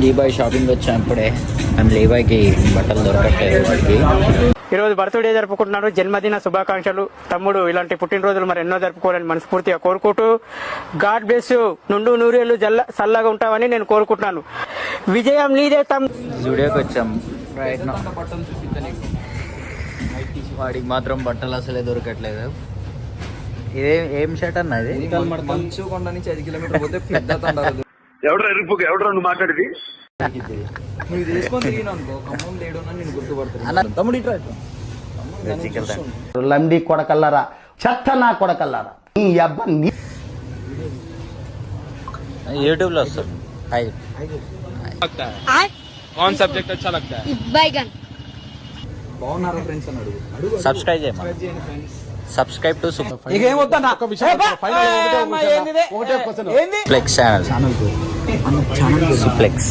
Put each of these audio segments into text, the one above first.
లీబాయ్ shopping వచ్చాం ఇప్పుడే. And లీబాయ్కి బట్టలు దొరకట్లేదు వాడికి. ఈరోజు బర్త్డే జరుపుకుంటున్నాడు. జన్మదిన శుభాకాంక్షలు తమ్ముడు. ఇలాంటి పుట్టినరోజులు మరి ఎన్నో జరుపుకోవాలని మనస్ఫూర్తిగా కోరుకుంటూ, గాడ్ బ్లెస్ యూ, నుండు నూరేళ్లు చల్లగా ఉంటావని నేను కోరుకుంటున్నాను. విజయం నీదే జూడియోకి వచ్చాం. వాడికి మాత్రం బట్టలు అసలే దొరకట్లేదు. ఇదే ఏం షర్ట్ అన్న ఇది? మంచుకొండ నుంచి 5 కిలోమీటర్ పోతే పెద్ద తండారు. ఎవడో నువ్వు మాట్లాడేది నువ్వు తీసుకొని తిరిగిన అనుకో, ఖమ్మం లేడు అని నేను గుర్తుపడతాను. తమ్ముడు ఇట్లా లండి కొడకల్లారా, చెత్త నా కొడకల్లారా, నీ అబ్బా యూట్యూబ్ లో వస్తుంది. బాగున్నారా ఫ్రెండ్స్ అని అడుగు. సబ్స్క్రైబ్ చేయమా. Subscribe to Suplex channel. Suplex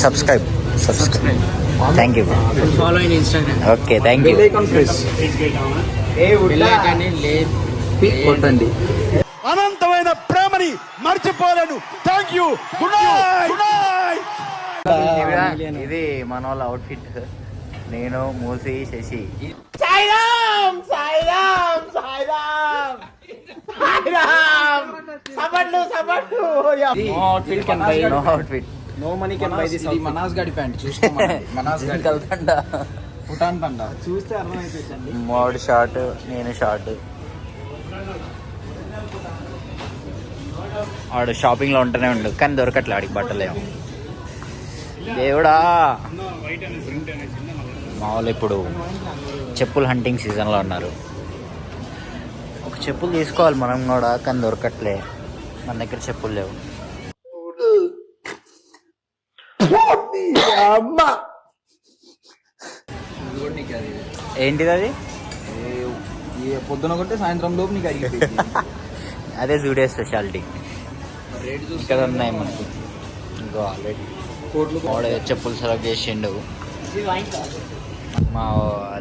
subscribe. Thank you. Follow in Instagram. Okay, thank you. కొట్టండి. అనంతమైన ప్రేమని మర్చిపోలేను. Thank you. Good night. ఇది మన వాళ్ళ అవుట్ఫిట్. నేను, మూసి, Sashi. No money can buy this. మనాస్ గాడి ప్యాంట్ చూసుకో. మనాస్ గాడి కల్తండా పుటాన్ తండా చూస్తే అర్థమైపోతుంది. మోడ్ షార్ట్, నేను షార్ట్. వాడు షాపింగ్ లో ఉంటూనే ఉండు, కానీ దొరకట్లే వాడికి బట్టలేము. దేవుడా, మా వాళ్ళు ఇప్పుడు చెప్పులు హంటింగ్ సీజన్లో ఉన్నారు. ఒక చెప్పులు తీసుకోవాలి మనం కూడా, కానీ దొరకట్లే. మన దగ్గర చెప్పులు లేవు. ఏంటిది అది? పొద్దున కొట్టే సాయంత్రం లోపు నీకు అడిగిపోయింది. అదే జూడియో స్పెషాలిటీ. ఇక్కడ ఉన్నాయి మనకి. ఇంకో ఆల్రెడీ చెప్పులు సెలెక్ట్ చేసిండు మా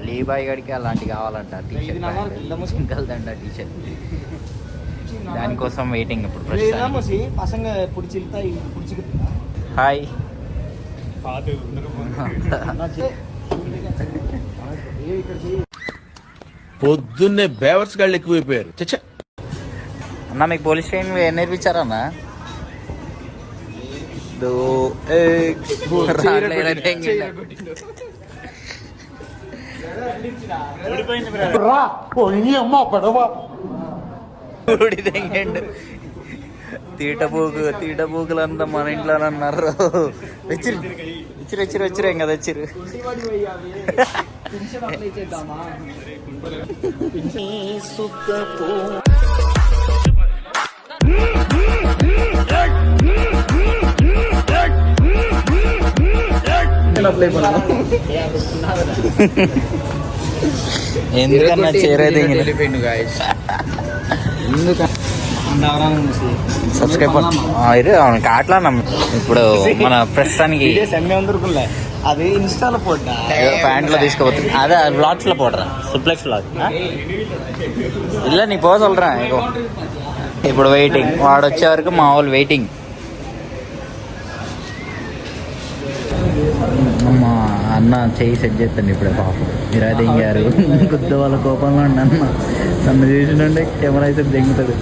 లీబాయ్ గడికి. అలాంటి కావాలంట టీషర్ట్, సింగల్దంట టీషర్ట్. దానికోసం వెయిటింగ్ ఇప్పుడు. హాయ్. పొద్దున్నే బేవర్స్ గాళ్ళు ఎక్కువైపోయారు. అన్న, మీకు పోలీస్ ట్రైనింగ్ ఏం నేర్పించారన్నా? తీటబూకులంతా మన ఇంట్లో అన్నారు. వచ్చిరు ఏం కదా వచ్చిరు. ఎందుకన్నా చేరేది సబ్స్క్రైబ్ కాట్లాన్నాం ఇప్పుడు. మన ప్రస్తుతానికి అది ఇన్స్టాలో పోటా, ప్యాంట్లో తీసుకోపోతుంది. అదే వ్లాగ్స్ లో పోడరా, సుప్లెక్స్ వ్లాగ్. ఇలా నీ పోసలరా. ఇప్పుడు వెయిటింగ్, వాడు వచ్చే వరకు మా వాళ్ళు వెయిటింగ్. మా అన్న చేయి సెట్ చేస్తాను ఇప్పుడే. పాపం మీరా దింగారు. కొద్ది వాళ్ళ కోపంలో ఉండి అన్న నన్ను చూసినంటే కెమెరా అయితే దింగుతాడు.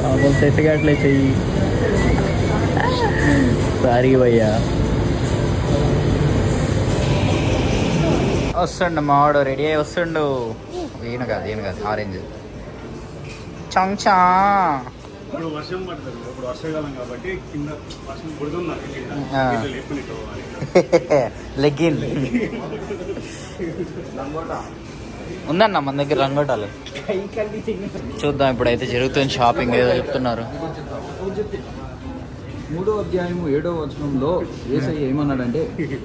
పాపం సెట్ కావట్లే చెయ్యి. సారీ భయ్యా. వస్తుండు మావాడు, రెడీ అయ్యి వస్తుండు. ఈయన కాదు ఆరెంజ్ చంచా. వర్షం పడుతుంది, ఇప్పుడు వర్షాకాలం కాబట్టి కింద వర్షం పడుతున్నారు. లెగ్గిన్ ఉందన్న మన దగ్గర రంగోటాలు. చూద్దాం ఇప్పుడైతే జరుగుతుంది షాపింగ్. ఏదో చెప్తున్నారు. 3వ అధ్యాయము 7వ వచనంలో యేసయ్య ఏమన్నాడంటే,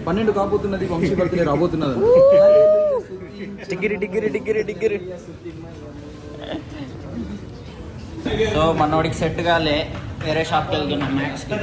12 కాబోతున్నది, వంశీవర్తులే రాబోతున్నది. డిగ్గిరి. సో మనోడికి సెట్ కాలే, వేరే షాప్కి వెళ్తున్నాం. మ్యాక్స్కి.